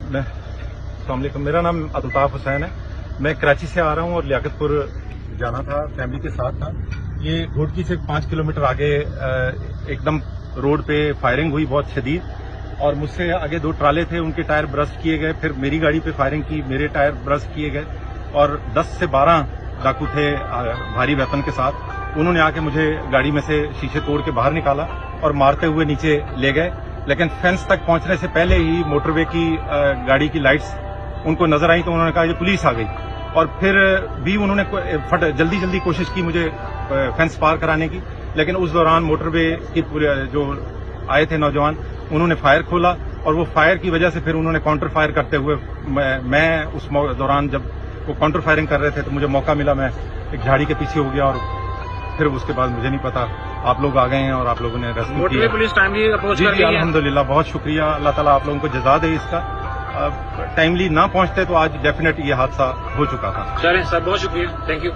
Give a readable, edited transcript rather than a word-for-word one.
السلام علیکم، میرا نام عبدالطاف حسین ہے. میں کراچی سے آ رہا ہوں اور لیاقت پور جانا تھا، فیملی کے ساتھ تھا. یہ گھوٹکی سے 5 کلومیٹر آگے ایک دم روڈ پہ فائرنگ ہوئی بہت شدید، اور مجھ سے آگے 2 ٹرالے تھے، ان کے ٹائر برسٹ کیے گئے. پھر میری گاڑی پہ فائرنگ کی، میرے ٹائر برسٹ کیے گئے، اور 10 سے 12 ڈاکو تھے بھاری ویپن کے ساتھ. انہوں نے آ کے مجھے گاڑی میں سے شیشے توڑ کے باہر نکالا اور مارتے ہوئے نیچے لے گئے. لیکن فینس تک پہنچنے سے پہلے ہی موٹر وے کی گاڑی کی لائٹس ان کو نظر آئی تو انہوں نے کہا یہ پولیس آ گئی، اور پھر بھی انہوں نے جلدی کوشش کی مجھے فینس پار کرانے کی. لیکن اس دوران موٹر وے کی جو آئے تھے نوجوان، انہوں نے فائر کھولا، اور وہ فائر کی وجہ سے پھر انہوں نے کاؤنٹر فائر کرتے ہوئے میں اس دوران جب وہ کاؤنٹر فائرنگ کر رہے تھے تو مجھے موقع ملا، میں ایک جھاڑی کے پیچھے ہو گیا، اور پھر اس کے بعد مجھے نہیں پتا آپ لوگ آ گئے ہیں اور آپ لوگوں نے ریسکیو کیا. پولیس ٹائملی اپروچ کر جی الحمدللہ، بہت شکریہ. اللہ تعالیٰ آپ لوگوں کو جزا دے اس کا. ٹائملی نہ پہنچتے تو آج ڈیفینیٹ یہ حادثہ ہو چکا تھا. چلیں سر، بہت شکریہ، تھینک یو.